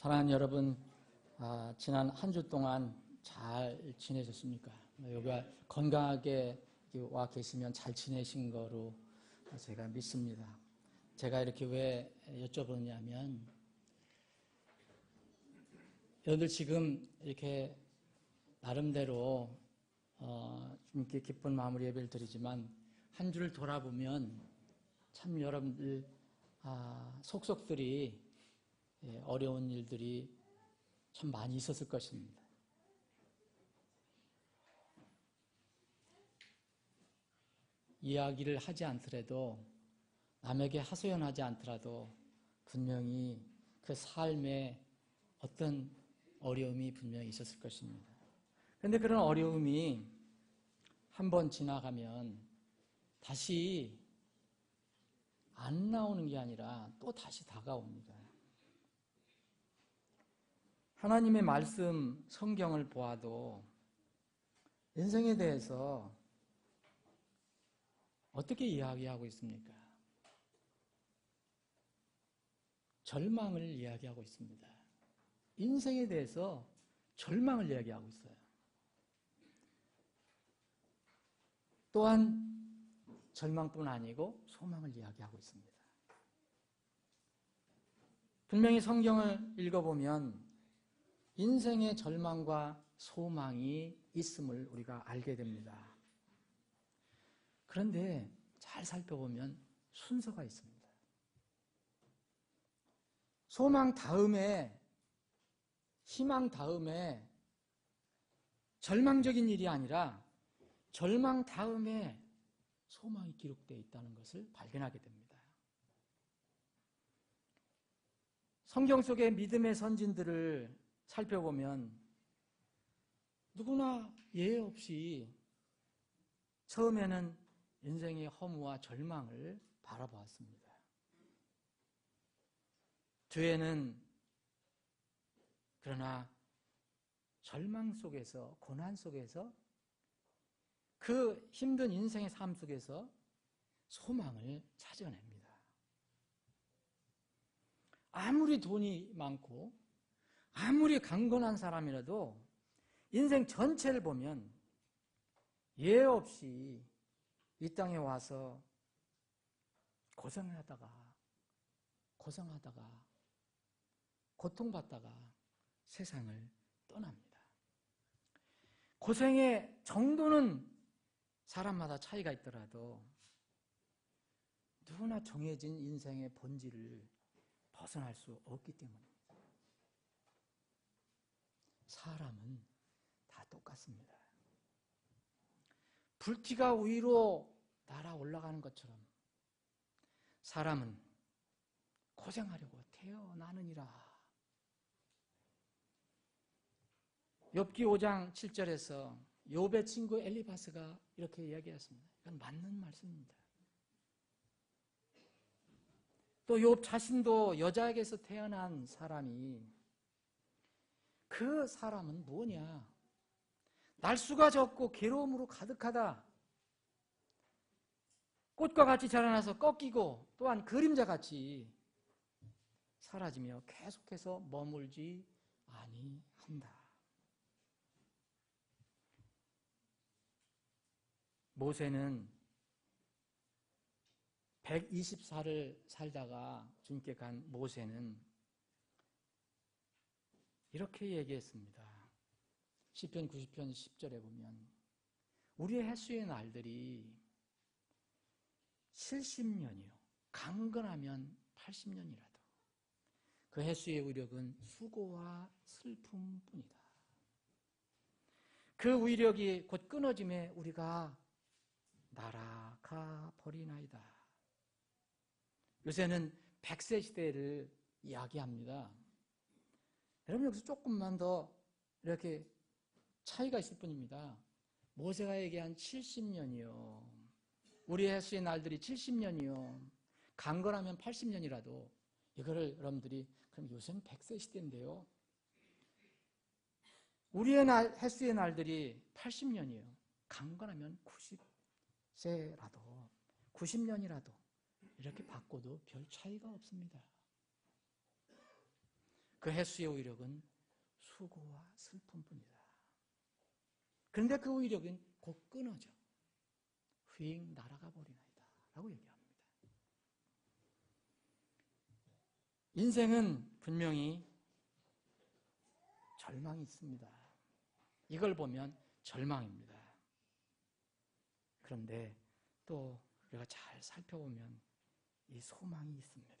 사랑하는 여러분, 지난 한 주 동안 잘 지내셨습니까? 여기가 건강하게 와 계시면 잘 지내신 거로 제가 믿습니다. 제가 이렇게 왜 여쭤보냐면, 여러분들 지금 이렇게 나름대로 주님께 기쁜 마음으로 예배를 드리지만 한 주를 돌아보면 참 여러분들 속속들이 어려운 일들이 참 많이 있었을 것입니다. 이야기를 하지 않더라도, 남에게 하소연하지 않더라도 분명히 그 삶에 어떤 어려움이 분명히 있었을 것입니다. 그런데 그런 어려움이 한번 지나가면 다시 안 나오는 게 아니라 또 다시 다가옵니다. 하나님의 말씀, 성경을 보아도 인생에 대해서 어떻게 이야기하고 있습니까? 절망을 이야기하고 있습니다. 인생에 대해서 절망을 이야기하고 있어요. 또한 절망뿐 아니고 소망을 이야기하고 있습니다. 분명히 성경을 읽어보면 인생의 절망과 소망이 있음을 우리가 알게 됩니다. 그런데 잘 살펴보면 순서가 있습니다. 소망 다음에, 희망 다음에 절망적인 일이 아니라 절망 다음에 소망이 기록되어 있다는 것을 발견하게 됩니다. 성경 속의 믿음의 선진들을 살펴보면 누구나 예외 없이 처음에는 인생의 허무와 절망을 바라보았습니다. 뒤에는 그러나 절망 속에서, 고난 속에서, 그 힘든 인생의 삶 속에서 소망을 찾아냅니다. 아무리 돈이 많고 아무리 강건한 사람이라도 인생 전체를 보면 예외 없이 이 땅에 와서 고생하다가 고통받다가 세상을 떠납니다. 고생의 정도는 사람마다 차이가 있더라도 누구나 정해진 인생의 본질을 벗어날 수 없기 때문입니다. 사람은 다 똑같습니다. 불티가 위로 날아 올라가는 것처럼 사람은 고생하려고 태어나느니라. 욥기 5장 7절에서 욥의 친구 엘리바스가 이렇게 이야기했습니다. 이건 맞는 말씀입니다. 또 욥 자신도 여자에게서 태어난 사람이, 그 사람은 뭐냐? 날수가 적고 괴로움으로 가득하다. 꽃과 같이 자라나서 꺾이고 또한 그림자같이 사라지며 계속해서 머물지 아니한다. 모세는 124를 살다가 주님께 간 모세는 이렇게 얘기했습니다. 시편 90편 10절에 보면 우리의 햇수의 날들이 70년이요 강건하면 80년이라도 그 햇수의 위력은 수고와 슬픔뿐이다. 그 위력이 곧 끊어짐에 우리가 날아가 버리나이다. 요새는 100세 시대를 이야기합니다. 여러분 여기서 조금만 더 이렇게 차이가 있을 뿐입니다. 모세가 얘기한 70년이요 우리 햇수의 날들이 70년이요 강건하면 80년이라도 이거를 여러분들이 그럼 요새는 100세 시대인데요 우리의 햇수의 날들이 80년이에요 강건하면 90세라도 90년이라도 이렇게 바꿔도 별 차이가 없습니다. 그 횟수의 위력은 수고와 슬픔뿐이다. 그런데 그 위력은 곧 끊어져 휙 날아가 버리나이다 라고 얘기합니다. 인생은 분명히 절망이 있습니다. 이걸 보면 절망입니다. 그런데 또 우리가 잘 살펴보면 이 소망이 있습니다.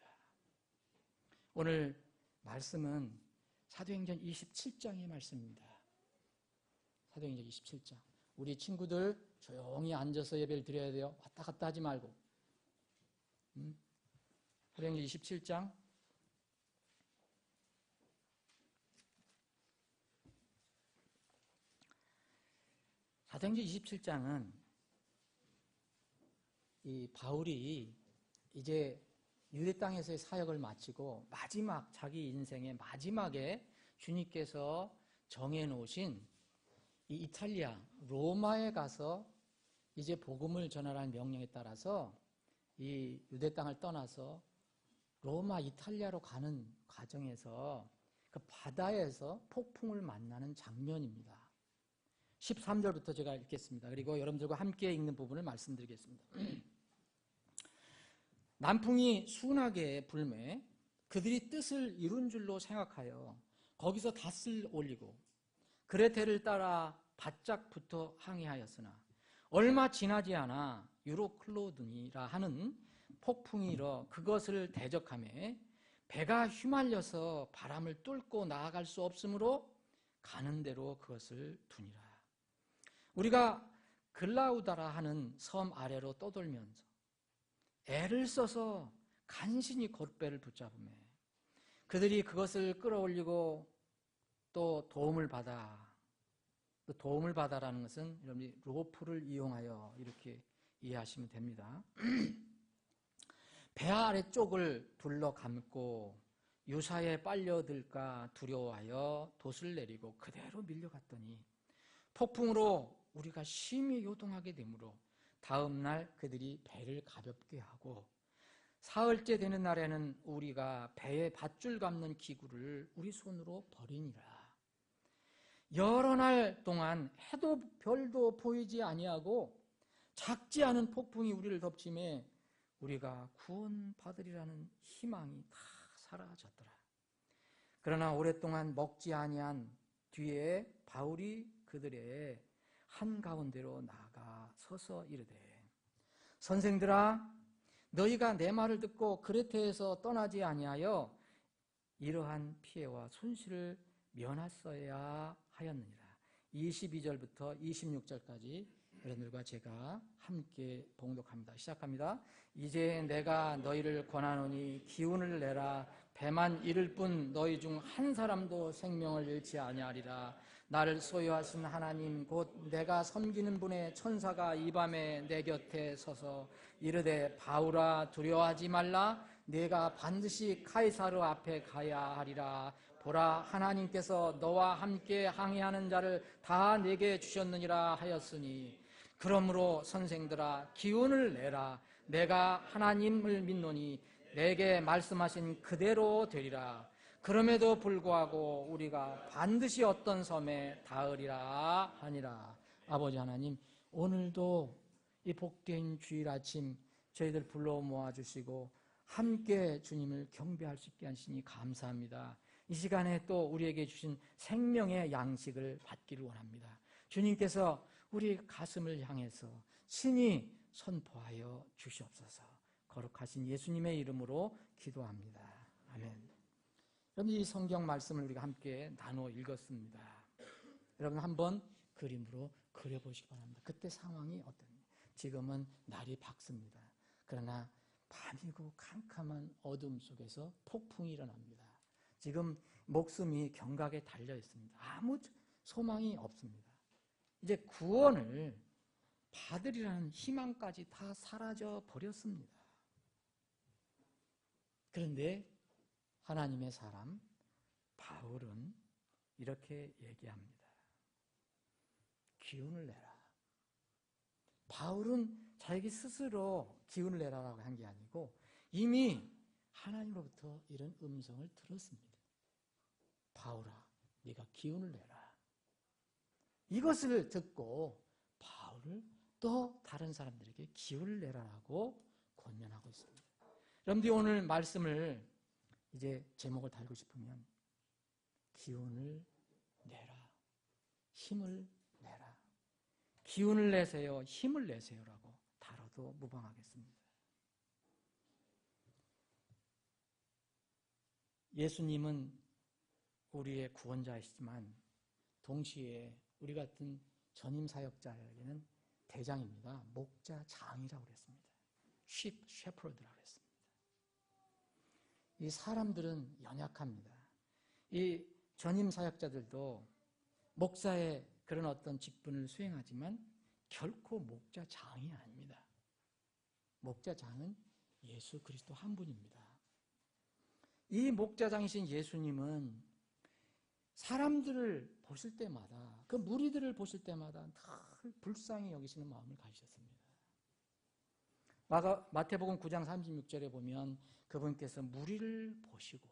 오늘 말씀은 사도행전 27장의 말씀입니다. 사도행전 27장. 우리 친구들 조용히 앉아서 예배를 드려야 돼요. 왔다 갔다 하지 말고. 사도행전 27장. 사도행전 27장은 이 바울이 이제 유대 땅에서의 사역을 마치고 마지막 자기 인생의 마지막에 주님께서 정해놓으신 이 이탈리아 로마에 가서 이제 복음을 전하라는 명령에 따라서 이 유대 땅을 떠나서 로마 이탈리아로 가는 과정에서 그 바다에서 폭풍을 만나는 장면입니다. 13절부터 제가 읽겠습니다. 그리고 여러분들과 함께 읽는 부분을 말씀드리겠습니다. 남풍이 순하게 불매 그들이 뜻을 이룬 줄로 생각하여 거기서 닷을 올리고 그레텔을 따라 바짝 붙어 항해하였으나 얼마 지나지 않아 유로클로드니라 하는 폭풍이 일어 그것을 대적하며 배가 휘말려서 바람을 뚫고 나아갈 수 없으므로 가는 대로 그것을 두니라. 우리가 글라우다라 하는 섬 아래로 떠돌면서 애를 써서 간신히 겉배를 붙잡으며 그들이 그것을 끌어올리고 또 도움을 받아라는 것은 여러분이 로프를 이용하여 이렇게 이해하시면 됩니다. 배 아래쪽을 둘러 감고 유사에 빨려들까 두려워하여 돛을 내리고 그대로 밀려갔더니 폭풍으로 우리가 심히 요동하게 되므로 다음 날 그들이 배를 가볍게 하고 사흘째 되는 날에는 우리가 배에 밧줄 감는 기구를 우리 손으로 버리니라. 여러 날 동안 해도 별도 보이지 아니하고 작지 않은 폭풍이 우리를 덮치매 우리가 구원받으리라는 희망이 다 사라졌더라. 그러나 오랫동안 먹지 아니한 뒤에 바울이 그들의 한가운데로 나가 서서 이르되 선생들아 너희가 내 말을 듣고 크레테에서 떠나지 아니하여 이러한 피해와 손실을 면하여야 하였느니라. 22절부터 26절까지 여러분들과 제가 함께 봉독합니다. 시작합니다. 이제 내가 너희를 권하노니 기운을 내라. 배만 이를 뿐 너희 중 한 사람도 생명을 잃지 아니하리라. 나를 소유하신 하나님 곧 내가 섬기는 분의 천사가 이 밤에 내 곁에 서서 이르되 바울아 두려워하지 말라. 네가 반드시 카이사르 앞에 가야 하리라. 보라 하나님께서 너와 함께 항해하는 자를 다 내게 주셨느니라 하였으니 그러므로 선생들아 기운을 내라. 내가 하나님을 믿노니 내게 말씀하신 그대로 되리라. 그럼에도 불구하고 우리가 반드시 어떤 섬에 닿으리라 하니라. 아버지 하나님 오늘도 이 복된 주일 아침 저희들 불러 모아주시고 함께 주님을 경배할 수 있게 하시니 감사합니다. 이 시간에 또 우리에게 주신 생명의 양식을 받기를 원합니다. 주님께서 우리 가슴을 향해서 친히 선포하여 주시옵소서. 거룩하신 예수님의 이름으로 기도합니다. 아멘. 여러분 이 성경 말씀을 우리가 함께 나눠 읽었습니다. 여러분 한번 그림으로 그려보시기 바랍니다. 그때 상황이 어땠는지. 지금은 날이 밝습니다. 그러나 밤이고 캄캄한 어둠 속에서 폭풍이 일어납니다. 지금 목숨이 경각에 달려 있습니다. 아무 소망이 없습니다. 이제 구원을 받으리라는 희망까지 다 사라져 버렸습니다. 그런데 하나님의 사람 바울은 이렇게 얘기합니다. 기운을 내라. 바울은 자기 스스로 기운을 내라라고 한 게 아니고 이미 하나님으로부터 이런 음성을 들었습니다. 바울아, 네가 기운을 내라. 이것을 듣고 바울을 또 다른 사람들에게 기운을 내라라고 권면하고 있습니다. 여러분들이 오늘 말씀을 이제 제목을 달고 싶으면 기운을 내라, 힘을 내라, 기운을 내세요, 힘을 내세요라고 다뤄도 무방하겠습니다. 예수님은 우리의 구원자이시지만 동시에 우리 같은 전임 사역자에게는 대장입니다. 목자장이라고 그랬습니다. shepherd라고 그랬습니다. 이 사람들은 연약합니다. 이 전임 사역자들도 목사의 그런 어떤 직분을 수행하지만 결코 목자장이 아닙니다. 목자장은 예수 그리스도 한 분입니다. 이 목자장이신 예수님은 사람들을 보실 때마다, 그 무리들을 보실 때마다 늘 불쌍히 여기시는 마음을 가지셨습니다. 마태복음 9장 36절에 보면 그분께서 무리를 보시고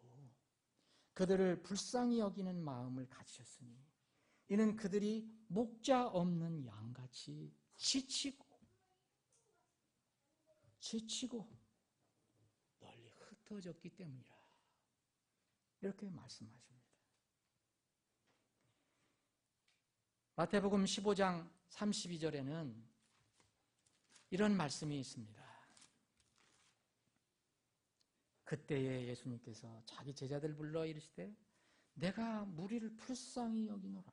그들을 불쌍히 여기는 마음을 가지셨으니 이는 그들이 목자 없는 양같이 지치고 널리 흩어졌기 때문이라. 이렇게 말씀하십니다. 마태복음 15장 32절에는 이런 말씀이 있습니다. 그때에 예수님께서 자기 제자들 불러 이르시되 내가 무리를 불쌍히 여기노라.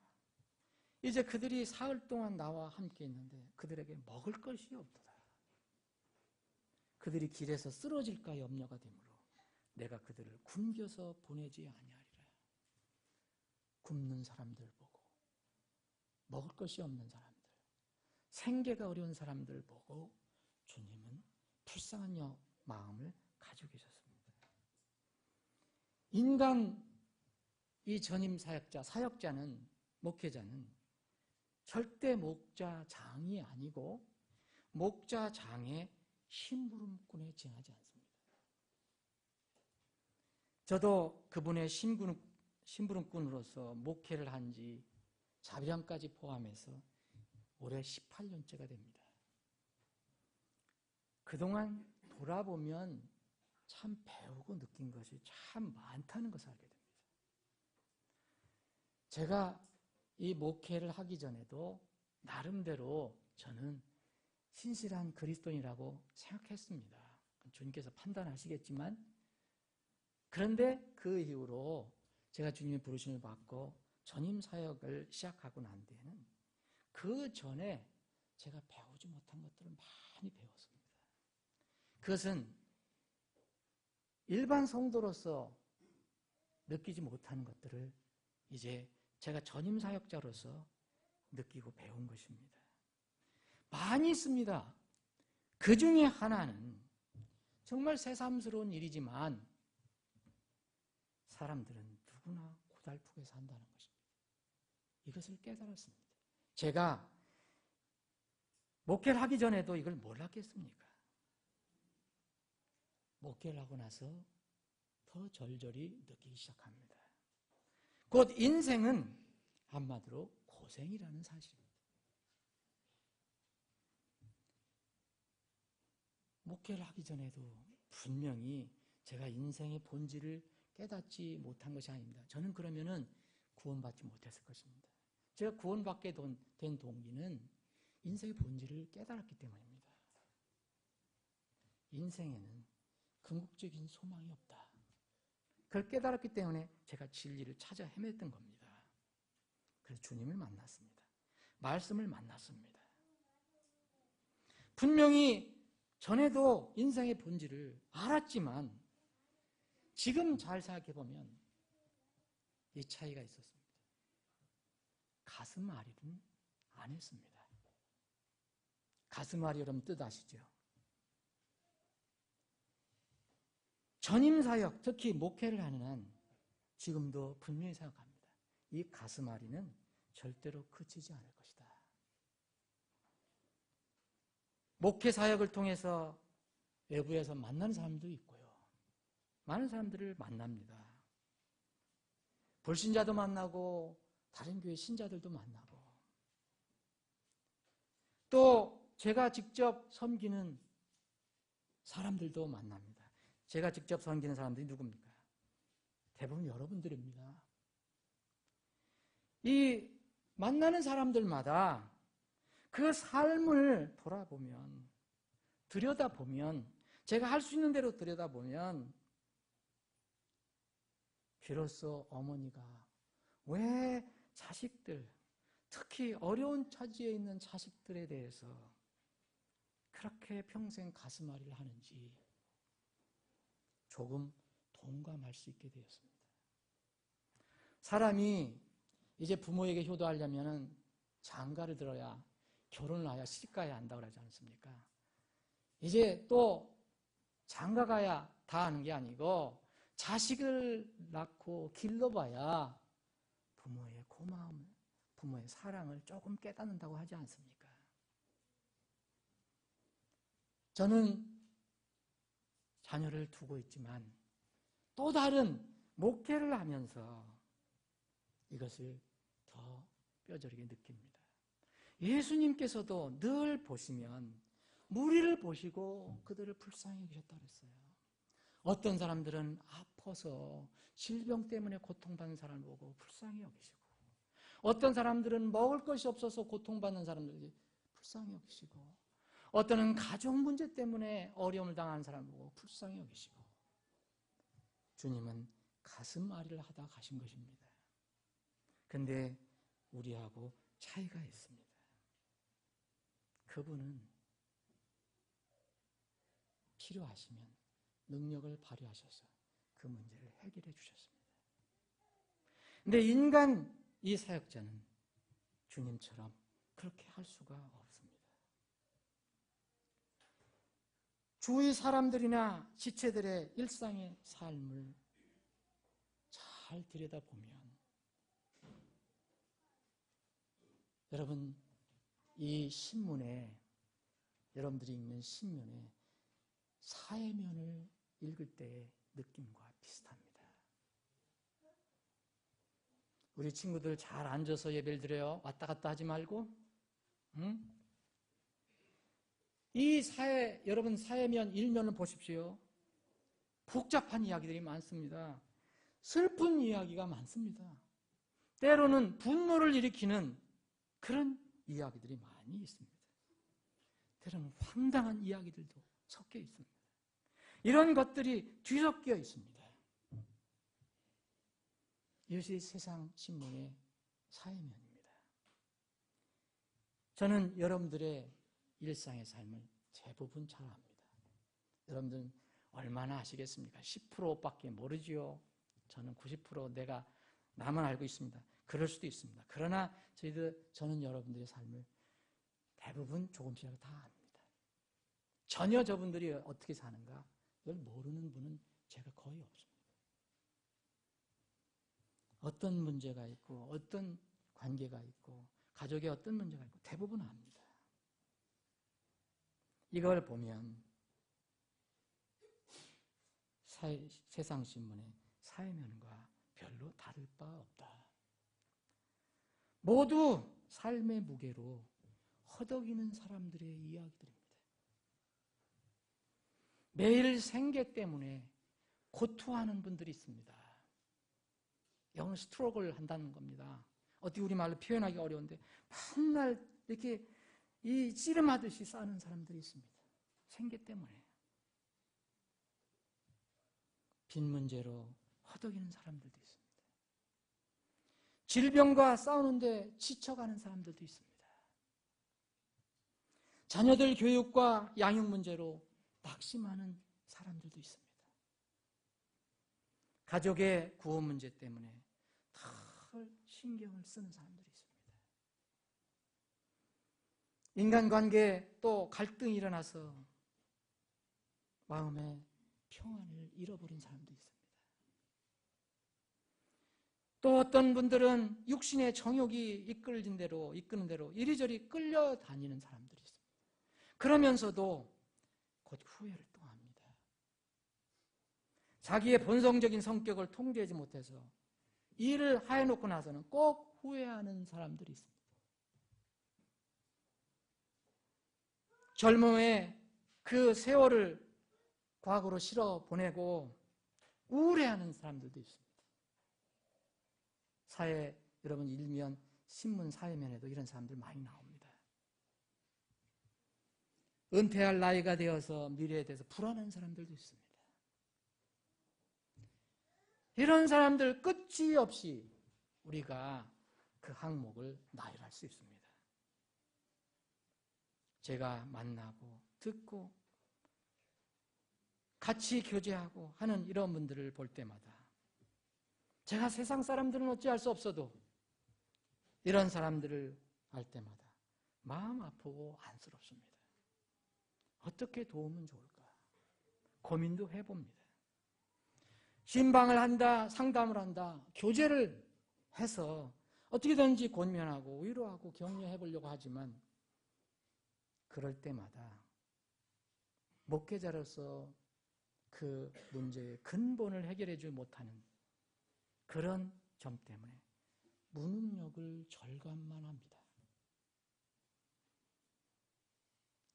이제 그들이 사흘 동안 나와 함께 있는데 그들에게 먹을 것이 없도다. 그들이 길에서 쓰러질까 염려가 되므로 내가 그들을 굶겨서 보내지 아니하리라. 굶는 사람들 보고, 먹을 것이 없는 사람들, 생계가 어려운 사람들 보고 주님은 불쌍한 마음을 가지고 계셨습니다. 인간 이 전임 사역자는, 목회자는 절대 목자장이 아니고 목자장의 심부름꾼에 지나지 않습니다. 저도 그분의 심부름꾼으로서 목회를 한 지 자비함까지 포함해서 올해 18년째가 됩니다. 그동안 돌아보면 참 배우고 느낀 것이 참 많다는 것을 알게 됩니다. 제가 이 목회를 하기 전에도 나름대로 저는 신실한 그리스도인이라고 생각했습니다. 주님께서 판단하시겠지만, 그런데 그 이후로 제가 주님의 부르심을 받고 전임 사역을 시작하고 난 뒤에는 그 전에 제가 배우지 못한 것들을 많이 배웠습니다. 그것은 일반 성도로서 느끼지 못하는 것들을 이제 제가 전임 사역자로서 느끼고 배운 것입니다. 많이 있습니다. 그 중에 하나는 정말 새삼스러운 일이지만 사람들은 누구나 고달프게 산다는 것입니다. 이것을 깨달았습니다. 제가 목회를 하기 전에도 이걸 몰랐겠습니까? 목회를 하고 나서 더 절절히 느끼기 시작합니다. 곧 인생은 한마디로 고생이라는 사실입니다. 목회를 하기 전에도 분명히 제가 인생의 본질을 깨닫지 못한 것이 아닙니다. 저는 그러면은 구원받지 못했을 것입니다. 제가 구원받게 된 동기는 인생의 본질을 깨달았기 때문입니다. 인생에는 궁극적인 소망이 없다. 그걸 깨달았기 때문에 제가 진리를 찾아 헤맸던 겁니다. 그래서 주님을 만났습니다. 말씀을 만났습니다. 분명히 전에도 인생의 본질을 알았지만 지금 잘 생각해보면 이 차이가 있었습니다. 가슴앓이는 안 했습니다. 가슴앓이 여러분 뜻 아시죠? 전임사역, 특히 목회를 하는 한 지금도 분명히 생각합니다. 이 가슴앓이는 절대로 그치지 않을 것이다. 목회 사역을 통해서 외부에서 만나는 사람도 있고요. 많은 사람들을 만납니다. 불신자도 만나고 다른 교회 신자들도 만나고 또 제가 직접 섬기는 사람들도 만납니다. 제가 직접 섬기는 사람들이 누굽니까? 대부분 여러분들입니다. 이 만나는 사람들마다 그 삶을 돌아보면, 들여다보면, 제가 할 수 있는 대로 들여다보면 비로소 어머니가 왜 자식들, 특히 어려운 처지에 있는 자식들에 대해서 그렇게 평생 가슴앓이를 하는지 조금 동감할 수 있게 되었습니다. 사람이 이제 부모에게 효도하려면 장가를 들어야, 결혼을 해야, 시집가야 한다고 그러지 않습니까? 이제 또 장가 가야 다 하는 게 아니고 자식을 낳고 길러봐야 부모의 고마움, 부모의 사랑을 조금 깨닫는다고 하지 않습니까? 저는 자녀를 두고 있지만 또 다른 목회를 하면서 이것을 더 뼈저리게 느낍니다. 예수님께서도 늘 보시면 무리를 보시고 그들을 불쌍히 여기셨다고 했어요. 어떤 사람들은 아파서 질병 때문에 고통받는 사람을 보고 불쌍히 여기시고, 어떤 사람들은 먹을 것이 없어서 고통받는 사람들을 불쌍히 여기시고, 어떤 가족 문제 때문에 어려움을 당하는 사람을 보고 불쌍히 여기시고, 주님은 가슴앓이를 하다 가신 것입니다. 근데 우리하고 차이가 있습니다. 그분은 필요하시면 능력을 발휘하셔서 그 문제를 해결해 주셨습니다. 근데 인간 이 사역자는 주님처럼 그렇게 할 수가 없습니다. 주위 사람들이나 지체들의 일상의 삶을 잘 들여다보면 여러분, 이 신문에, 여러분들이 읽는 신문에 사회면을 읽을 때의 느낌과 비슷합니다. 우리 친구들 잘 앉아서 예배를 드려요. 왔다 갔다 하지 말고. 응? 이 사회, 여러분 사회면 일면을 보십시오. 복잡한 이야기들이 많습니다. 슬픈 이야기가 많습니다. 때로는 분노를 일으키는 그런 이야기들이 많이 있습니다. 때로는 황당한 이야기들도 섞여 있습니다. 이런 것들이 뒤섞여 있습니다. 이것이 세상 신문의 사회면입니다. 저는 여러분들의 일상의 삶을 대부분 잘 압니다. 여러분들은 얼마나 아시겠습니까? 10%밖에 모르지요. 저는 90% 내가 나만 알고 있습니다. 그럴 수도 있습니다. 그러나 저는 여러분들의 삶을 대부분 조금씩 다 압니다. 전혀 저분들이 어떻게 사는가 이걸 모르는 분은 제가 거의 없습니다. 어떤 문제가 있고 어떤 관계가 있고 가족에 어떤 문제가 있고 대부분 압니다. 이걸 보면 세상신문의 사회면과 별로 다를 바 없다. 모두 삶의 무게로 허덕이는 사람들의 이야기들입니다. 매일 생계 때문에 고투하는 분들이 있습니다. 영어는 스트러글 한다는 겁니다. 어떻게 우리말로 표현하기 어려운데 맨날 이렇게 이 씨름하듯이 싸는 사람들이 있습니다. 생계 때문에. 빈 문제로 허덕이는 사람들도 있습니다. 질병과 싸우는데 지쳐가는 사람들도 있습니다. 자녀들 교육과 양육 문제로 낙심하는 사람들도 있습니다. 가족의 구호 문제 때문에 늘 신경을 쓰는 사람들이 있습니다. 인간관계에 또 갈등이 일어나서 마음의 평안을 잃어버린 사람도 있습니다. 또 어떤 분들은 육신의 정욕이 이끄는 대로 이리저리 끌려다니는 사람들이 있습니다. 그러면서도 곧 후회를 또 합니다. 자기의 본성적인 성격을 통제하지 못해서 일을 해놓고 나서는 꼭 후회하는 사람들이 있습니다. 젊음의 그 세월을 과거로 실어 보내고 우울해하는 사람들도 있습니다. 사회, 여러분 일면, 신문 사회면에도 이런 사람들 많이 나옵니다. 은퇴할 나이가 되어서 미래에 대해서 불안한 사람들도 있습니다. 이런 사람들 끝이 없이 우리가 그 항목을 나열할 수 있습니다. 제가 만나고 듣고 같이 교제하고 하는 이런 분들을 볼 때마다 제가 세상 사람들은 어찌할 수 없어도 이런 사람들을 알 때마다 마음 아프고 안쓰럽습니다. 어떻게 도우면 좋을까? 고민도 해봅니다. 신방을 한다, 상담을 한다, 교제를 해서 어떻게든지 권면하고 위로하고 격려해 보려고 하지만 그럴 때마다 목회자로서 그 문제의 근본을 해결해 주지 못하는 그런 점 때문에 무능력을 절감만 합니다.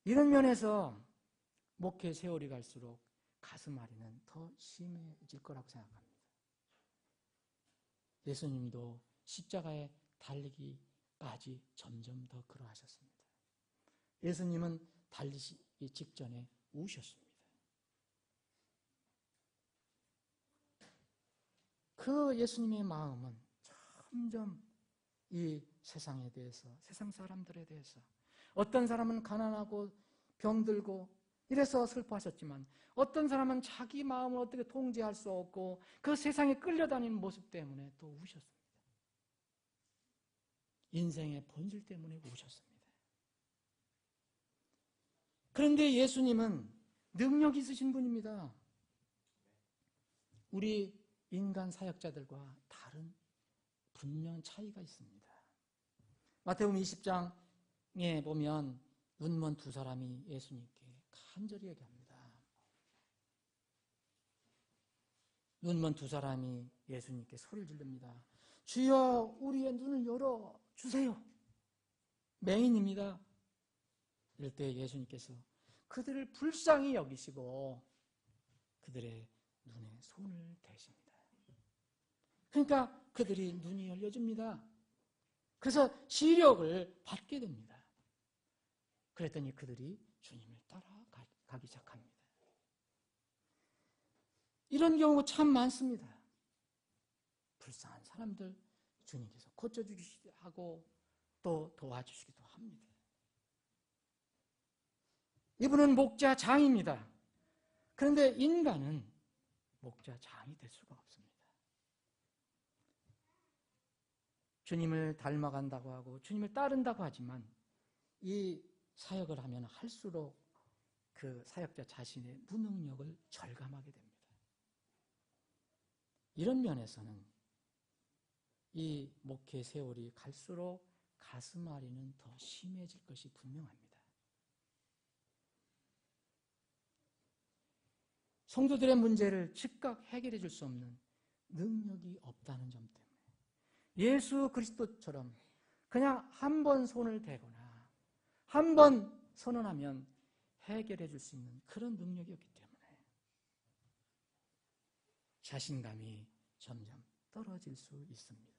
이런 면에서 목회 세월이 갈수록 가슴 앓이는 더 심해질 거라고 생각합니다. 예수님도 십자가에 달리기까지 점점 더 그러하셨습니다. 예수님은 달리시기 직전에 우셨습니다. 그 예수님의 마음은 점점 이 세상에 대해서, 세상 사람들에 대해서, 어떤 사람은 가난하고 병들고 이래서 슬퍼하셨지만 어떤 사람은 자기 마음을 어떻게 통제할 수 없고 그 세상에 끌려다니는 모습 때문에 또 우셨습니다. 인생의 본질 때문에 우셨습니다. 그런데 예수님은 능력 있으신 분입니다. 우리 인간 사역자들과 다른 분명한 차이가 있습니다. 마태복음 20장에 보면 눈먼 두 사람이 예수님께 간절히 얘기합니다. 눈먼 두 사람이 예수님께 소리를 지릅니다. 주여, 우리의 눈을 열어주세요. 맹인입니다. 이럴 때 예수님께서 그들을 불쌍히 여기시고 그들의 눈에 손을 대십니다. 그러니까 그들이 눈이 열려집니다. 그래서 시력을 받게 됩니다. 그랬더니 그들이 주님을 따라가기 시작합니다. 이런 경우가 참 많습니다. 불쌍한 사람들 주님께서 고쳐주시기도 하고 또 도와주시기도 합니다. 이분은 목자장입니다. 그런데 인간은 목자장이 될 수가 없습니다. 주님을 닮아간다고 하고 주님을 따른다고 하지만 이 사역을 하면 할수록 그 사역자 자신의 무능력을 절감하게 됩니다. 이런 면에서는 이 목회 세월이 갈수록 가슴 앓이는 더 심해질 것이 분명합니다. 성도들의 문제를 즉각 해결해 줄 수 없는 능력이 없다는 점 때문에 예수 그리스도처럼 그냥 한 번 손을 대거나 한 번 선언하면 해결해 줄 수 있는 그런 능력이 없기 때문에 자신감이 점점 떨어질 수 있습니다.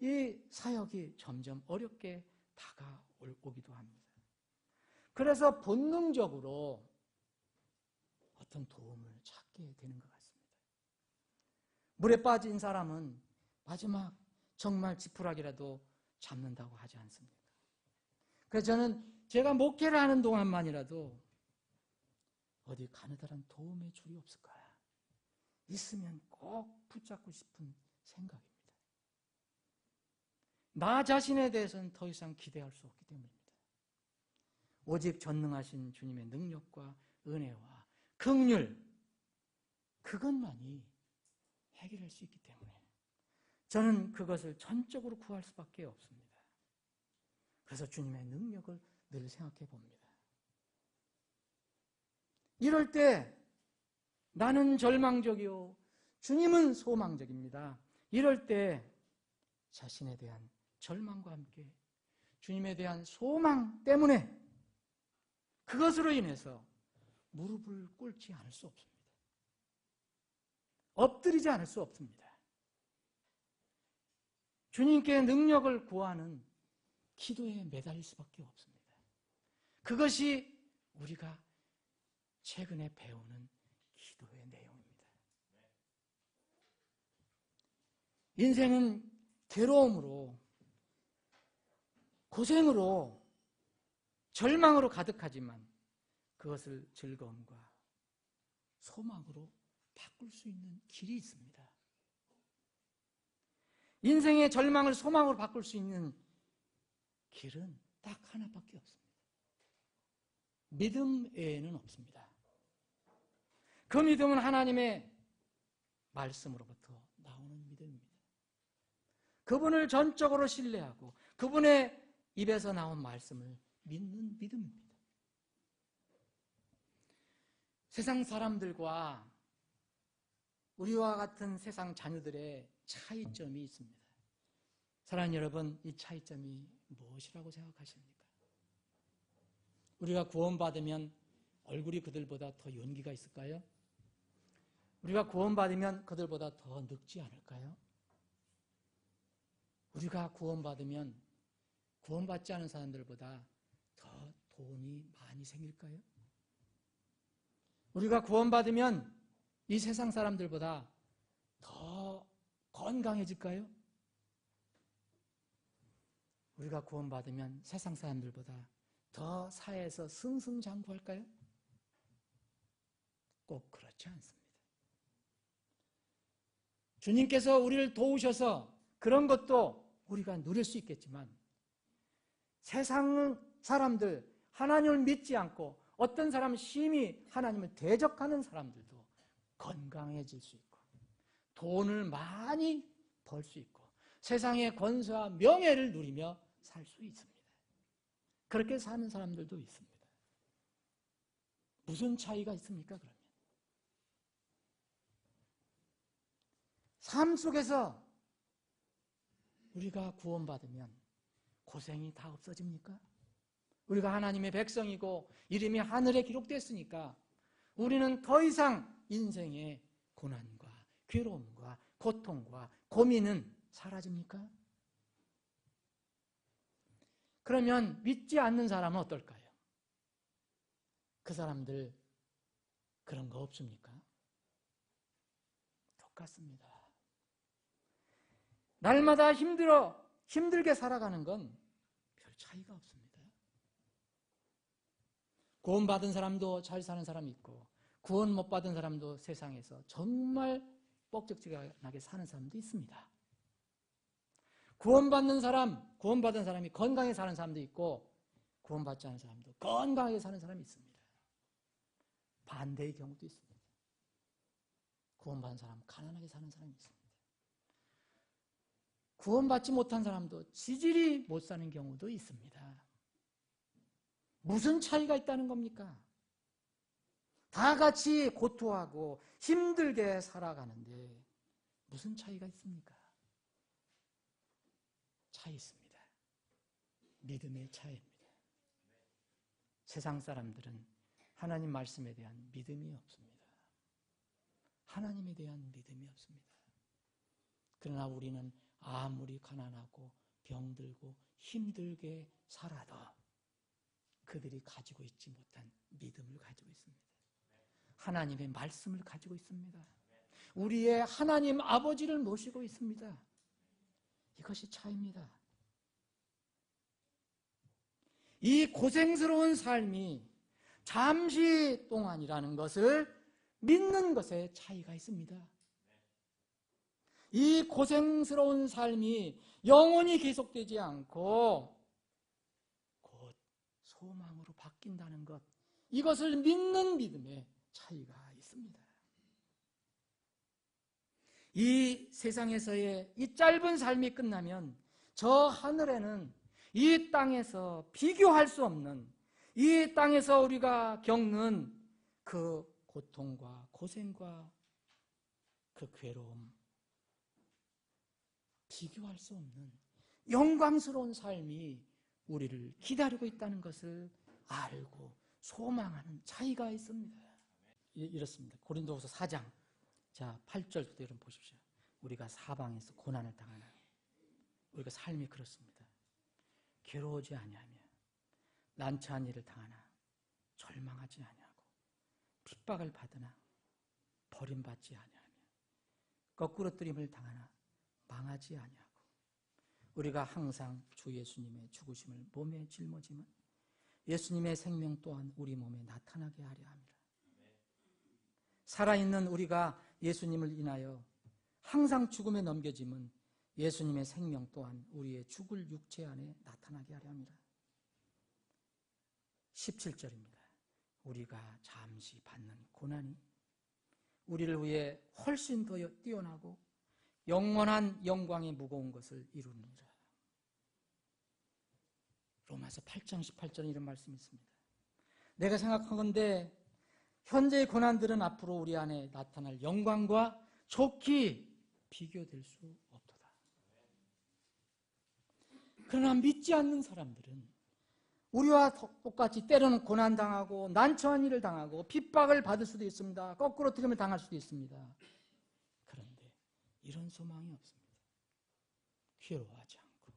이 사역이 점점 어렵게 다가오기도 합니다. 그래서 본능적으로 어떤 도움을 찾게 되는 것 같습니다. 물에 빠진 사람은 마지막 정말 지푸라기라도 잡는다고 하지 않습니까? 그래서 저는 제가 목회를 하는 동안만이라도 어디 가느다란 도움의 줄이 없을까? 있으면 꼭 붙잡고 싶은 생각입니다. 나 자신에 대해서는 더 이상 기대할 수 없기 때문입니다. 오직 전능하신 주님의 능력과 은혜와 긍휼, 그것만이 해결할 수 있기 때문에 저는 그것을 전적으로 구할 수밖에 없습니다. 그래서 주님의 능력을 늘 생각해 봅니다. 이럴 때 나는 절망적이요 주님은 소망적입니다. 이럴 때 자신에 대한 절망과 함께 주님에 대한 소망 때문에 그것으로 인해서 무릎을 꿇지 않을 수 없습니다. 엎드리지 않을 수 없습니다. 주님께 능력을 구하는 기도에 매달릴 수밖에 없습니다. 그것이 우리가 최근에 배우는 기도의 내용입니다. 인생은 괴로움으로, 고생으로, 절망으로 가득하지만 그것을 즐거움과 소망으로 바꿀 수 있는 길이 있습니다. 인생의 절망을 소망으로 바꿀 수 있는 길은 딱 하나밖에 없습니다. 믿음 외에는 없습니다. 그 믿음은 하나님의 말씀으로부터 나오는 믿음입니다. 그분을 전적으로 신뢰하고 그분의 입에서 나온 말씀을 믿는 믿음입니다. 세상 사람들과 우리와 같은 세상 자녀들의 차이점이 있습니다. 사랑하는 여러분, 이 차이점이 무엇이라고 생각하십니까? 우리가 구원받으면 얼굴이 그들보다 더 용기가 있을까요? 우리가 구원받으면 그들보다 더 늙지 않을까요? 우리가 구원받으면 구원받지 않은 사람들보다 더 돈이 많이 생길까요? 우리가 구원받으면 이 세상 사람들보다 더 건강해질까요? 우리가 구원받으면 세상 사람들보다 더 사회에서 승승장구할까요? 꼭 그렇지 않습니다. 주님께서 우리를 도우셔서 그런 것도 우리가 누릴 수 있겠지만 세상 사람들, 하나님을 믿지 않고 어떤 사람은 심히 하나님을 대적하는 사람들도 건강해질 수 있고 돈을 많이 벌 수 있고 세상의 권세와 명예를 누리며 살 수 있습니다. 그렇게 사는 사람들도 있습니다. 무슨 차이가 있습니까, 그러면? 삶 속에서 우리가 구원받으면 고생이 다 없어집니까? 우리가 하나님의 백성이고 이름이 하늘에 기록됐으니까 우리는 더 이상 인생의 고난과 괴로움과 고통과 고민은 사라집니까? 그러면 믿지 않는 사람은 어떨까요? 그 사람들 그런 거 없습니까? 똑같습니다. 날마다 힘들게 살아가는 건 별 차이가 없습니다. 구원받은 사람도 잘 사는 사람이 있고 구원 못 받은 사람도 세상에서 정말 뻑적지근하게 사는 사람도 있습니다. 구원받은 사람이 건강하게 사는 사람도 있고 구원받지 않은 사람도 건강하게 사는 사람이 있습니다. 반대의 경우도 있습니다. 구원받은 사람, 가난하게 사는 사람이 있습니다. 구원받지 못한 사람도 지질이 못 사는 경우도 있습니다. 무슨 차이가 있다는 겁니까? 다 같이 고통하고 힘들게 살아가는데 무슨 차이가 있습니까? 차이 있습니다. 믿음의 차이입니다. 세상 사람들은 하나님 말씀에 대한 믿음이 없습니다. 하나님에 대한 믿음이 없습니다. 그러나 우리는 아무리 가난하고 병들고 힘들게 살아도 그들이 가지고 있지 못한 믿음을 가지고 있습니다. 하나님의 말씀을 가지고 있습니다. 우리의 하나님 아버지를 모시고 있습니다. 이것이 차이입니다. 이 고생스러운 삶이 잠시 동안이라는 것을 믿는 것에 차이가 있습니다. 이 고생스러운 삶이 영원히 계속되지 않고 곧 소망으로 바뀐다는 것, 이것을 믿는 믿음에 차이가 있습니다. 이 세상에서의 이 짧은 삶이 끝나면 저 하늘에는 이 땅에서 비교할 수 없는, 이 땅에서 우리가 겪는 그 고통과 고생과 그 괴로움, 비교할 수 없는 영광스러운 삶이 우리를 기다리고 있다는 것을 알고 소망하는 자의가 있습니다. 이렇습니다. 고린도후서 4장 자 8절부터 여러분 보십시오. 우리가 사방에서 고난을 당하나 우리가 삶이 그렇습니다. 괴로워하지 아니하며 난처한 일을 당하나 절망하지 아니하고 핍박을 받으나 버림받지 아니하며 거꾸러뜨림을 당하나 망하지 아니하고 우리가 항상 주 예수님의 죽으심을 몸에 짊어지면 예수님의 생명 또한 우리 몸에 나타나게 하려 합니다. 살아있는 우리가 예수님을 인하여 항상 죽음에 넘겨짐은 예수님의 생명 또한 우리의 죽을 육체 안에 나타나게 하려 합니다. 17절입니다. 우리가 잠시 받는 고난이 우리를 위해 훨씬 더 뛰어나고 영원한 영광이 무거운 것을 이루느니라. 로마서 8장 18절에 이런 말씀이 있습니다. 내가 생각하건대 현재의 고난들은 앞으로 우리 안에 나타날 영광과 좋게 비교될 수 없도다. 그러나 믿지 않는 사람들은 우리와 똑같이 때로는 고난당하고 난처한 일을 당하고 핍박을 받을 수도 있습니다. 거꾸로 트림을 당할 수도 있습니다. 그런데 이런 소망이 없습니다. 괴로워하지 않고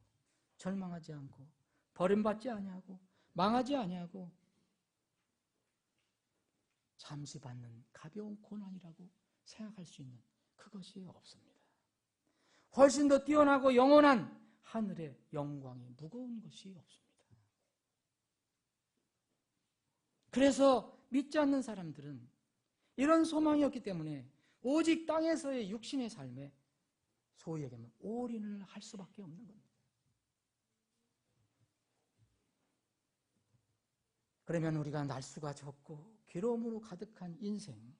절망하지 않고 버림받지 아니하고 망하지 아니하고 잠시 받는 가벼운 고난이라고 생각할 수 있는 그것이 없습니다. 훨씬 더 뛰어나고 영원한 하늘의 영광이 무거운 것이 없습니다. 그래서 믿지 않는 사람들은 이런 소망이 없기 때문에 오직 땅에서의 육신의 삶에 소위 얘기하면 올인을 할 수밖에 없는 겁니다. 그러면 우리가 날수가 적고 괴로움으로 가득한 인생,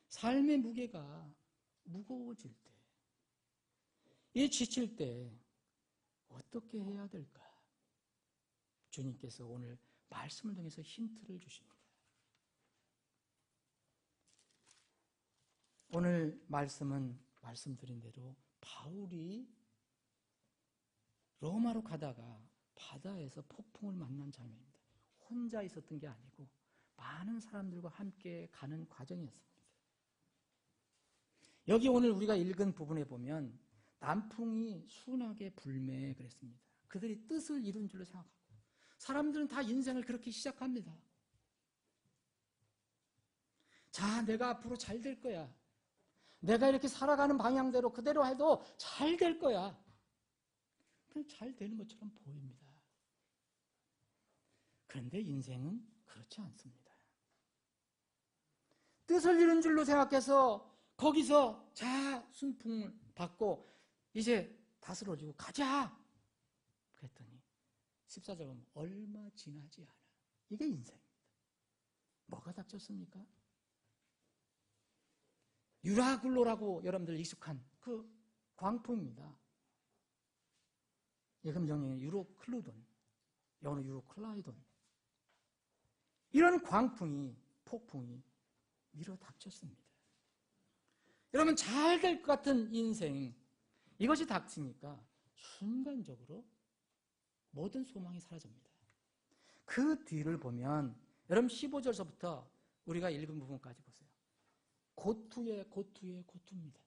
삶의 무게가 무거워질 때, 이 지칠 때 어떻게 해야 될까? 주님께서 오늘 말씀을 통해서 힌트를 주십니다. 오늘 말씀은 말씀드린 대로 바울이 로마로 가다가 바다에서 폭풍을 만난 장면입니다. 혼자 있었던 게 아니고 많은 사람들과 함께 가는 과정이었습니다. 여기 오늘 우리가 읽은 부분에 보면 남풍이 순하게 불매 그랬습니다. 그들이 뜻을 이룬 줄로 생각하고 사람들은 다 인생을 그렇게 시작합니다. 자, 내가 앞으로 잘 될 거야. 내가 이렇게 살아가는 방향대로 그대로 해도 잘 될 거야. 잘 되는 것처럼 보입니다. 그런데 인생은 그렇지 않습니다. 뜻을 이룬 줄로 생각해서 거기서 순풍을 받고 이제 다스러지고 가자 그랬더니 14절 보면 얼마 지나지 않아. 이게 인생입니다. 뭐가 닥쳤습니까? 유라굴로라고 여러분들 익숙한 그 광풍입니다. 예금정의 유로클루돈, 영어로 유로클라이돈. 이런 광풍이, 폭풍이 밀어 닥쳤습니다. 여러분, 잘 될 것 같은 인생, 이것이 닥치니까 순간적으로 모든 소망이 사라집니다. 그 뒤를 보면 여러분 15절서부터 우리가 읽은 부분까지 보세요. 고투에 고투에 고투입니다.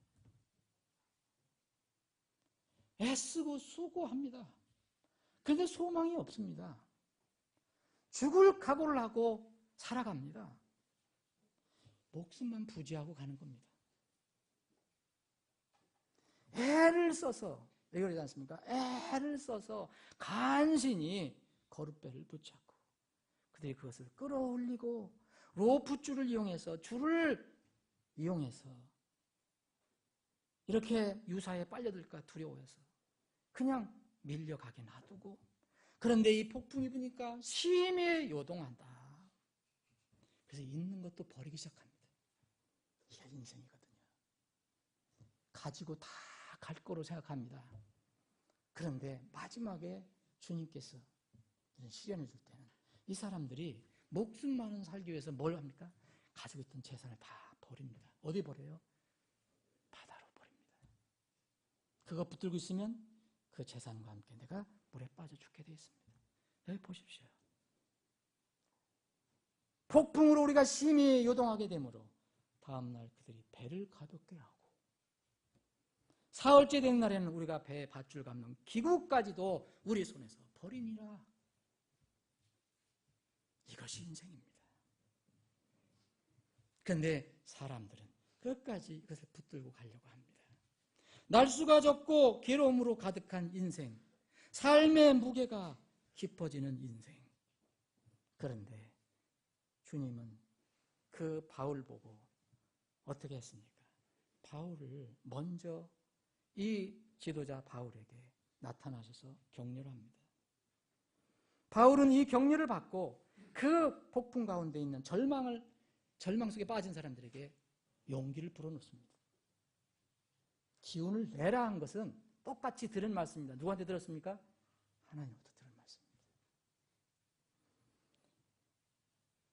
애쓰고 수고합니다. 그런데 소망이 없습니다. 죽을 각오를 하고 살아갑니다. 목숨만 부지하고 가는 겁니다. 애를 써서, 왜 그러지 않습니까? 애를 써서 간신히 거룻배를 붙잡고 그들이 그것을 끌어올리고 로프줄을 이용해서 줄을 이용해서 이렇게 유사에 빨려들까 두려워해서 그냥 밀려가게 놔두고 그런데 이 폭풍이 부니까 심히 요동한다. 그래서 있는 것도 버리기 시작합니다. 이게 인생이거든요. 가지고 다 갈 거로 생각합니다. 그런데 마지막에 주님께서 시련을 줄 때는 이 사람들이 목숨만은 살기 위해서 뭘 합니까? 가지고 있던 재산을 다 버립니다. 어디 버려요? 바다로 버립니다. 그거 붙들고 있으면 그 재산과 함께 내가 물에 빠져 죽게 되어 있습니다. 여기 보십시오. 폭풍으로 우리가 심히 요동하게 되므로 다음날 그들이 배를 가볍게 하고 사흘째 된 날에는 우리가 배에 밧줄 감는 기구까지도 우리 손에서 버리니라. 이것이 인생입니다. 그런데 사람들은 끝까지 이것을 붙들고 가려고 합니다. 날수가 적고 괴로움으로 가득한 인생, 삶의 무게가 깊어지는 인생. 그런데 주님은 그 바울 보고 어떻게 했습니까? 바울을 먼저 이 지도자 바울에게 나타나셔서 격려를 합니다. 바울은 이 격려를 받고 그 폭풍 가운데 있는 절망 속에 빠진 사람들에게 용기를 불어넣습니다. 기운을 내라 한 것은 똑같이 들은 말씀입니다. 누구한테 들었습니까? 하나님부터 들은 말씀입니다.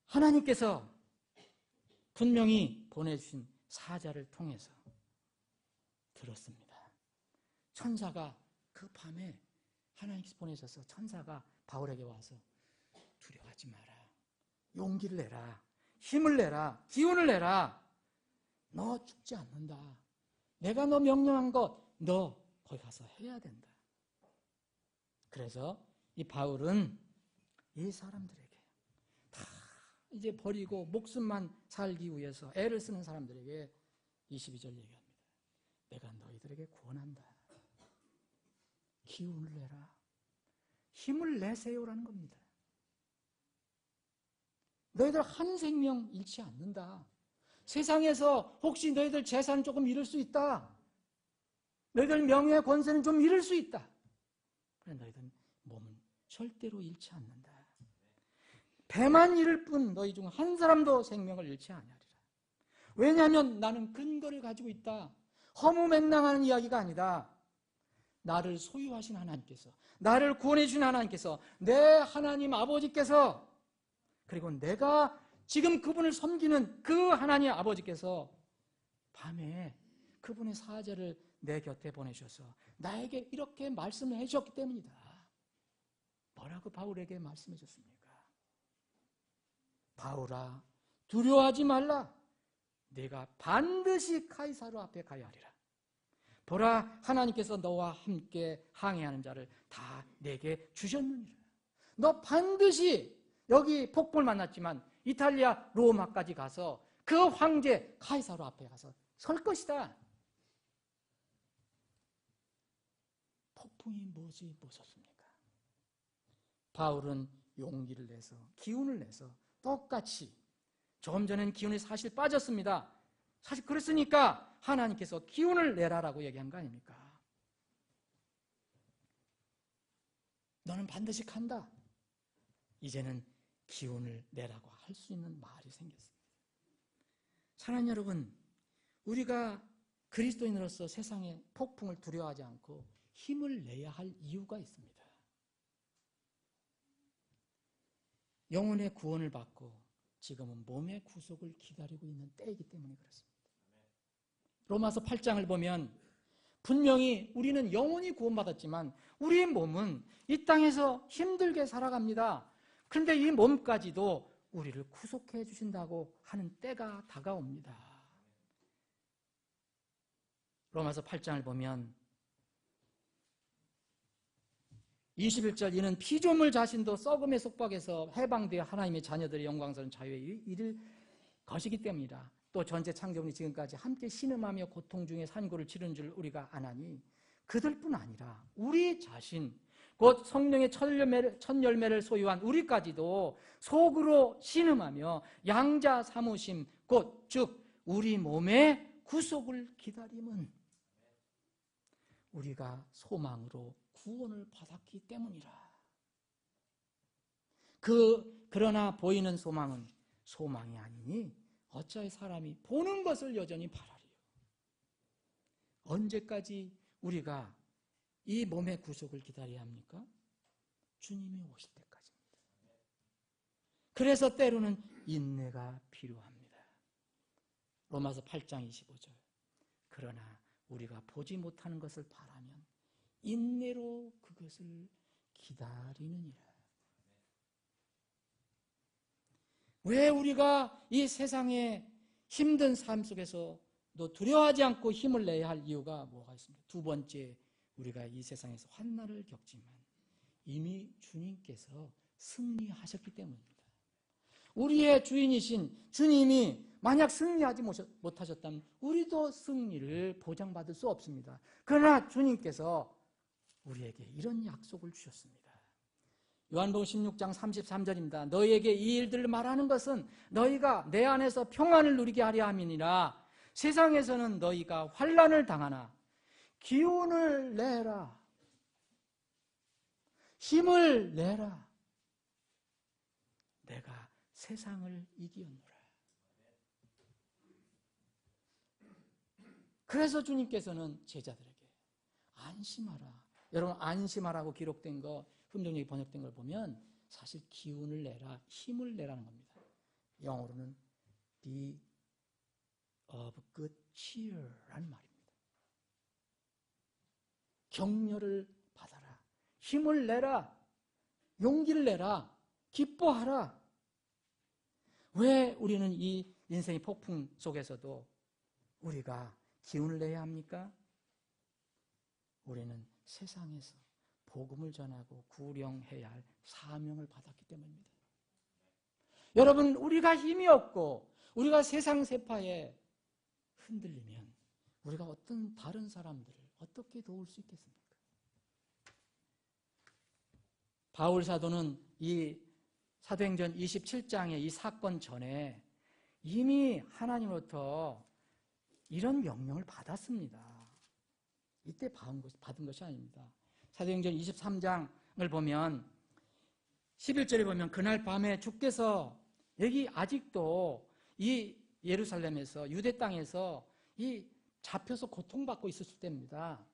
하나님께서 분명히 보내주신 사자를 통해서 들었습니다. 천사가 그 밤에 하나님께서 보내셔서 천사가 바울에게 와서 두려워하지 마라. 용기를 내라. 힘을 내라. 기운을 내라. 너 죽지 않는다. 내가 너 명령한 것 너 거기 가서 해야 된다. 그래서 이 바울은 이 사람들에게 다 이제 버리고 목숨만 살기 위해서 애를 쓰는 사람들에게 22절 얘기합니다. 내가 너희들에게 구원한다. 기운을 내라. 힘을 내세요라는 겁니다. 너희들 한 생명 잃지 않는다. 세상에서 혹시 너희들 재산 조금 잃을 수 있다. 너희들 명예 권세는 좀 잃을 수 있다. 그런데 너희들 몸은 절대로 잃지 않는다. 배만 잃을 뿐 너희 중 한 사람도 생명을 잃지 아니하리라. 왜냐하면 나는 근거를 가지고 있다. 허무맹랑하는 이야기가 아니다. 나를 소유하신 하나님께서, 나를 구원해 주신 하나님께서, 내 하나님 아버지께서, 그리고 내가 지금 그분을 섬기는 그 하나님 아버지께서 밤에 그분의 사자를 내 곁에 보내셔서 나에게 이렇게 말씀을 해주셨기 때문이다. 뭐라고 바울에게 말씀해 줬습니까? 바울아, 두려워하지 말라. 내가 반드시 카이사르 앞에 가야 하리라. 보라, 하나님께서 너와 함께 항해하는 자를 다 내게 주셨느니라. 너 반드시 여기 폭풍을 만났지만 이탈리아 로마까지 가서 그 황제 카이사르 앞에 가서 설 것이다. 폭풍이 무섭습니까? 바울은 용기를 내서 기운을 내서 똑같이 조금 전엔 기운이 사실 빠졌습니다. 사실 그랬으니까 하나님께서 기운을 내라라고 얘기한 거 아닙니까? 너는 반드시 간다. 이제는 기운을 내라고 할 수 있는 말이 생겼습니다. 사랑하는 여러분, 우리가 그리스도인으로서 세상의 폭풍을 두려워하지 않고 힘을 내야 할 이유가 있습니다. 영혼의 구원을 받고 지금은 몸의 구속을 기다리고 있는 때이기 때문에 그렇습니다. 로마서 8장을 보면 분명히 우리는 영혼이 구원받았지만 우리의 몸은 이 땅에서 힘들게 살아갑니다. 그런데 이 몸까지도 우리를 구속해 주신다고 하는 때가 다가옵니다. 로마서 8장을 보면 21절, 이는 피조물 자신도 썩음의 속박에서 해방되어 하나님의 자녀들의 영광스러운 자유에 이를 것이기 때문이다. 또 전체 창조물이 지금까지 함께 신음하며 고통 중에 산고를 치른 줄 우리가 아나니 그들뿐 아니라 우리 자신 곧 성령의 첫 열매를 소유한 우리까지도 속으로 신음하며 양자 사무심 곧 즉 우리 몸의 구속을 기다림은 우리가 소망으로 구원을 받았기 때문이라. 그러나 보이는 소망은 소망이 아니니 어찌하여 사람이 보는 것을 여전히 바라리요. 언제까지 우리가 이 몸의 구속을 기다려야 합니까? 주님이 오실 때까지입니다. 그래서 때로는 인내가 필요합니다. 로마서 8장 25절. 그러나 우리가 보지 못하는 것을 바라면 인내로 그것을 기다리느니라. 왜 우리가 이 세상의 힘든 삶 속에서 또 두려워하지 않고 힘을 내야 할 이유가 뭐가 있습니까? 두 번째, 우리가 이 세상에서 환난을 겪지만 이미 주님께서 승리하셨기 때문입니다. 우리의 주인이신 주님이 만약 승리하지 못하셨다면 우리도 승리를 보장받을 수 없습니다. 그러나 주님께서 우리에게 이런 약속을 주셨습니다. 요한복음 16장 33절입니다. 너희에게 이 일들을 말하는 것은 너희가 내 안에서 평안을 누리게 하려 함이니라. 세상에서는 너희가 환난을 당하나 기운을 내라. 힘을 내라. 내가 세상을 이기었노라. 그래서 주님께서는 제자들에게 안심하라. 여러분, 안심하라고 기록된 거, 흠정역이 번역된 걸 보면 사실 기운을 내라, 힘을 내라는 겁니다. 영어로는 be of good cheer라는 말입니다. 격려를 받아라, 힘을 내라, 용기를 내라, 기뻐하라. 왜 우리는 이 인생의 폭풍 속에서도 우리가 기운을 내야 합니까? 우리는 세상에서 복음을 전하고 구령해야 할 사명을 받았기 때문입니다. 여러분, 우리가 힘이 없고 우리가 세상 세파에 흔들리면 우리가 어떤 다른 사람들을 어떻게 도울 수 있겠습니까? 바울 사도는 이 사도행전 27장의 이 사건 전에 이미 하나님으로부터 이런 명령을 받았습니다. 이때 받은 것이 아닙니다. 사도행전 23장을 보면 11절에 보면 그날 밤에 주께서, 여기 아직도 이 예루살렘에서 유대 땅에서 이 잡혀서 고통받고 있었을 때입니다.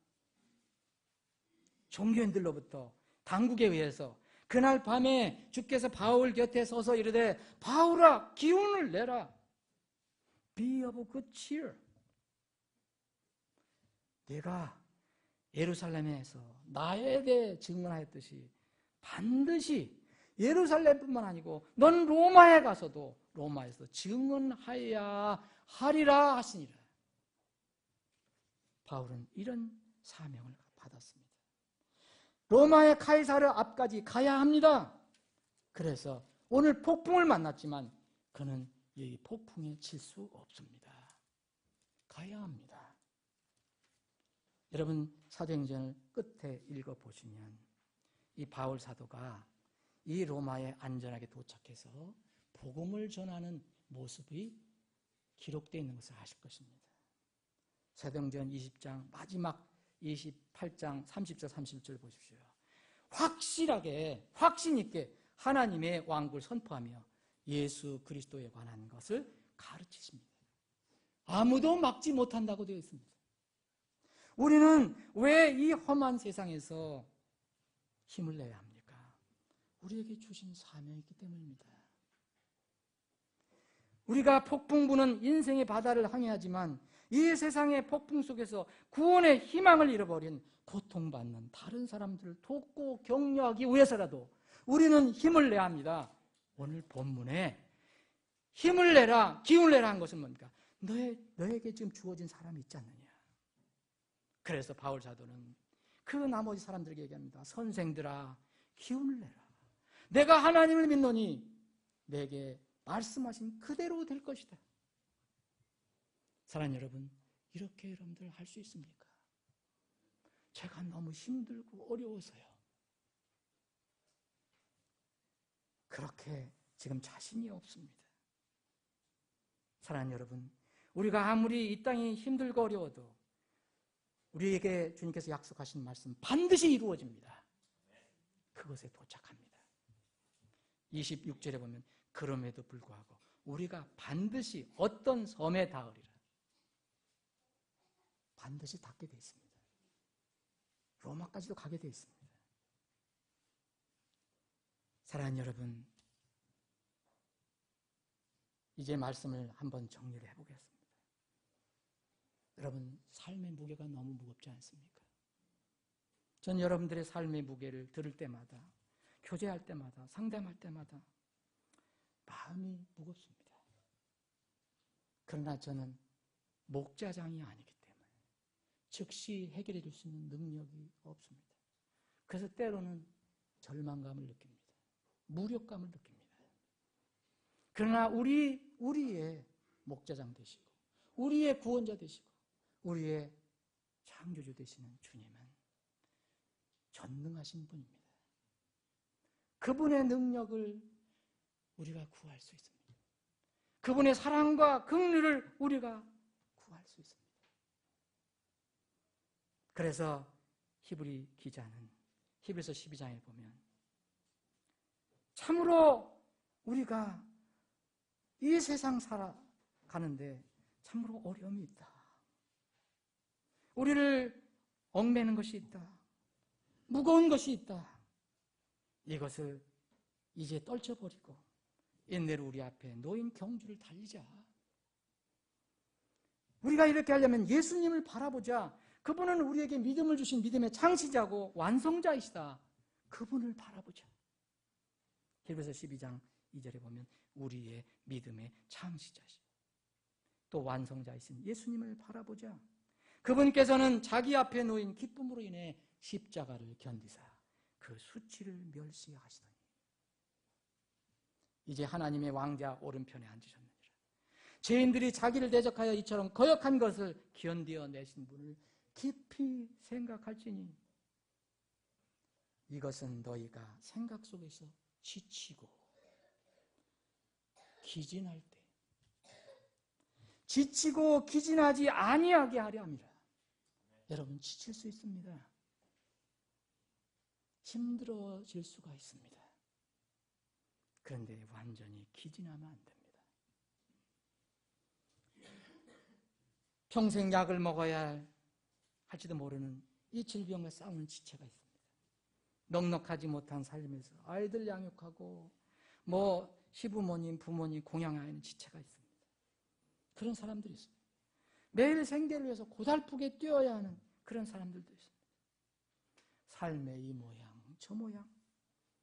종교인들로부터 당국에 의해서 그날 밤에 주께서 바울 곁에 서서 이르되 바울아 기운을 내라. Be of good cheer. 내가 예루살렘에서 나에 대해 증언하였듯이 반드시 예루살렘뿐만 아니고 넌 로마에 가서도 로마에서 증언하여야 하리라 하시니라. 바울은 이런 사명을 받았습니다. 로마의 카이사르 앞까지 가야 합니다. 그래서 오늘 폭풍을 만났지만 그는 이 폭풍에 질 수 없습니다. 가야 합니다. 여러분, 사도행전을 끝에 읽어보시면 이 바울 사도가 이 로마에 안전하게 도착해서 복음을 전하는 모습이 기록되어 있는 것을 아실 것입니다. 사도행전 20장 마지막 28장 30절 31절 보십시오. 확실하게 확신 있게 하나님의 왕국을 선포하며 예수 그리스도에 관한 것을 가르치십니다. 아무도 막지 못한다고 되어 있습니다. 우리는 왜 이 험한 세상에서 힘을 내야 합니까? 우리에게 주신 사명이 있기 때문입니다. 우리가 폭풍 부는 인생의 바다를 항해하지만 이 세상의 폭풍 속에서 구원의 희망을 잃어버린 고통받는 다른 사람들을 돕고 격려하기 위해서라도 우리는 힘을 내야 합니다. 오늘 본문에 힘을 내라, 기운을 내라 한 것은 뭡니까? 너에게 지금 주어진 사람이 있지 않느냐. 그래서 바울 사도는 그 나머지 사람들에게 얘기합니다. 선생들아, 기운을 내라. 내가 하나님을 믿노니 내게 말씀하신 그대로 될 것이다. 사랑하는 여러분, 이렇게 여러분들 할 수 있습니까? 제가 너무 힘들고 어려워서요. 그렇게 지금 자신이 없습니다. 사랑하는 여러분, 우리가 아무리 이 땅이 힘들고 어려워도 우리에게 주님께서 약속하신 말씀 반드시 이루어집니다. 그것에 도착합니다. 26절에 보면 그럼에도 불구하고 우리가 반드시 어떤 섬에 닿으리라. 반드시 닿게 되어 있습니다. 로마까지도 가게 되어 있습니다. 사랑하는 여러분, 이제 말씀을 한번 정리를 해보겠습니다. 여러분, 삶의 무게가 너무 무겁지 않습니까? 전 여러분들의 삶의 무게를 들을 때마다, 교제할 때마다, 상담할 때마다 마음이 무겁습니다. 그러나 저는 목자장이 아니기 때문에 즉시 해결해 줄 수 있는 능력이 없습니다. 그래서 때로는 절망감을 느낍니다. 무력감을 느낍니다. 그러나 우리의 목자장 되시고, 우리의 구원자 되시고, 우리의 창조주 되시는 주님은 전능하신 분입니다. 그분의 능력을 우리가 구할 수 있습니다. 그분의 사랑과 긍휼을 우리가 구할 수 있습니다. 그래서 히브리 기자는 히브리서 12장에 보면 참으로 우리가 이 세상 살아가는데 참으로 어려움이 있다. 우리를 얽매는 것이 있다. 무거운 것이 있다. 이것을 이제 떨쳐버리고 옛대로 우리 앞에 놓인 경주를 달리자. 우리가 이렇게 하려면 예수님을 바라보자. 그분은 우리에게 믿음을 주신 믿음의 창시자고 완성자이시다. 그분을 바라보자. 히브리서 12장 2절에 보면 우리의 믿음의 창시자시고 또 완성자이신 예수님을 바라보자. 그분께서는 자기 앞에 놓인 기쁨으로 인해 십자가를 견디사 그 수치를 멸시하시더니 이제 하나님의 왕자 오른편에 앉으셨느니라. 죄인들이 자기를 대적하여 이처럼 거역한 것을 견디어 내신 분을 깊이 생각할지니 이것은 너희가 생각 속에서 지치고 기진할 때 지치고 기진하지 아니하게 하려 함이라. 여러분 지칠 수 있습니다. 힘들어질 수가 있습니다. 그런데 완전히 기진하면 안 됩니다. 평생 약을 먹어야 할지도 모르는 이 질병과 싸우는 지체가 있습니다. 넉넉하지 못한 삶에서 아이들 양육하고 시부모님, 부모님 공양하는 하는 지체가 있습니다. 그런 사람들이 있습니다. 매일 생계를 위해서 고달프게 뛰어야 하는 그런 사람들도 있습니다. 삶의 이 모양, 저 모양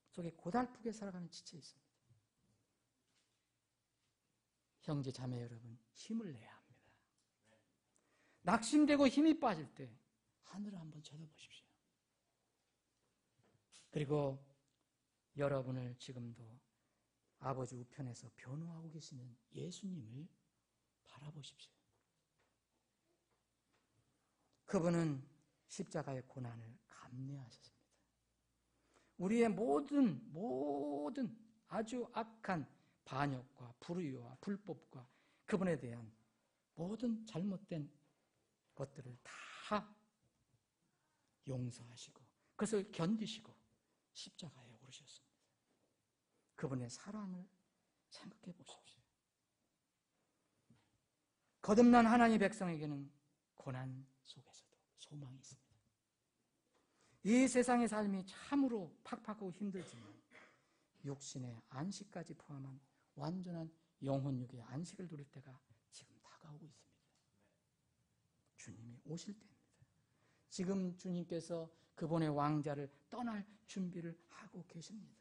속에 고달프게 살아가는 지체 있습니다. 형제 자매 여러분, 힘을 내야 합니다. 낙심되고 힘이 빠질 때 하늘을 한번 쳐다보십시오. 그리고 여러분을 지금도 아버지 우편에서 변호하고 계시는 예수님을 바라보십시오. 그분은 십자가의 고난을 감내하셨습니다. 우리의 모든 아주 악한 반역과 불의와 불법과 그분에 대한 모든 잘못된 것들을 다 용서하시고 그것을 견디시고 십자가에 오르셨습니다. 그분의 사랑을 생각해 보십시오. 거듭난 하나님의 백성에게는 고난 속에서도 소망이 있습니다. 이 세상의 삶이 참으로 팍팍하고 힘들지만 육신의 안식까지 포함한 완전한 영혼육의 안식을 누릴 때가 지금 다가오고 있습니다. 주님이 오실 때입니다. 지금 주님께서 그분의 왕자를 떠날 준비를 하고 계십니다.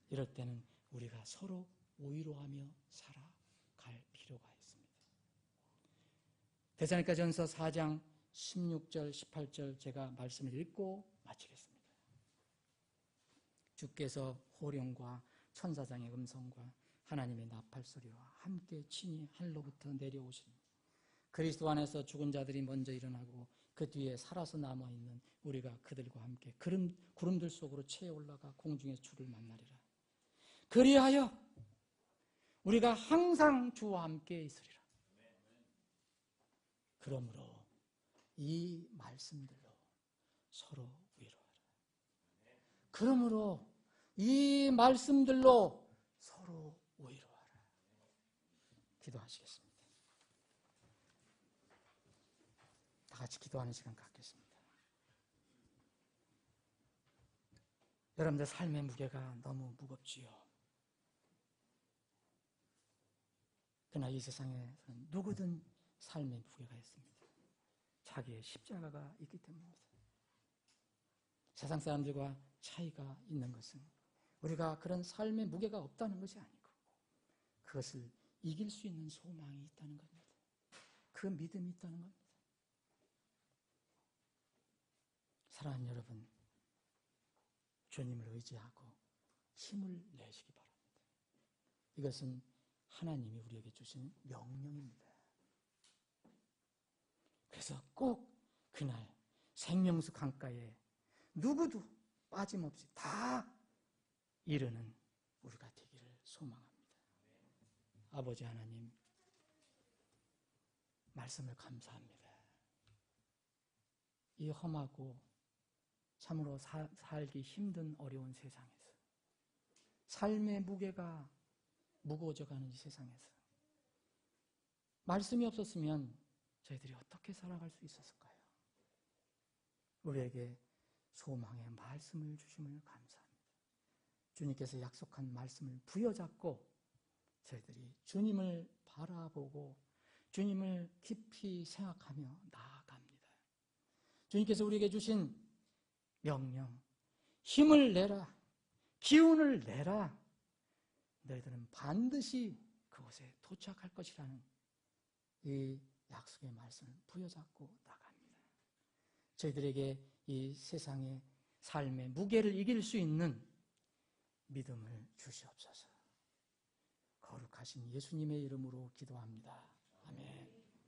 이럴 때는 우리가 서로 위로하며 살아갈 필요가 있습니다. 데살로니가전서 4장 16절, 18절 제가 말씀을 읽고 마치겠습니다. 주께서 호령과 천사장의 음성과 하나님의 나팔소리와 함께 친히 하늘로부터 내려오시니 그리스도 안에서 죽은 자들이 먼저 일어나고 그 뒤에 살아서 남아있는 우리가 그들과 함께 구름들 속으로 채 올라가 공중에서 주를 만나리라. 그리하여 우리가 항상 주와 함께 있으리라. 그러므로 이 말씀들로 서로 위로하라. 그러므로 이 말씀들로 서로 위로하라. 기도하시겠습니다. 다 같이 기도하는 시간 갖겠습니다. 여러분들 삶의 무게가 너무 무겁지요. 그러나 이 세상에서는 누구든 삶의 무게가 있습니다. 자기의 십자가가 있기 때문입니다. 세상 사람들과 차이가 있는 것은 우리가 그런 삶의 무게가 없다는 것이 아니고 그것을 이길 수 있는 소망이 있다는 겁니다. 그 믿음이 있다는 겁니다. 사랑하는 여러분, 주님을 의지하고 힘을 내시기 바랍니다. 이것은 하나님이 우리에게 주신 명령입니다. 그래서 꼭 그날 생명수 강가에 누구도 빠짐없이 다 이르는 우리가 되기를 소망합니다. 아버지 하나님, 말씀을 감사합니다. 이 험하고 참으로 살기 힘든 어려운 세상에서, 삶의 무게가 무거워져가는 이 세상에서 말씀이 없었으면 저희들이 어떻게 살아갈 수 있었을까요? 우리에게 소망의 말씀을 주심을 감사합니다. 주님께서 약속한 말씀을 부여잡고 저희들이 주님을 바라보고 주님을 깊이 생각하며 나아갑니다. 주님께서 우리에게 주신 명령, 힘을 내라, 기운을 내라, 너희들은 반드시 그곳에 도착할 것이라는 이 약속의 말씀을 부여잡고 나갑니다. 저희들에게 이 세상의 삶의 무게를 이길 수 있는 믿음을 주시옵소서. 거룩하신 예수님의 이름으로 기도합니다. 아멘.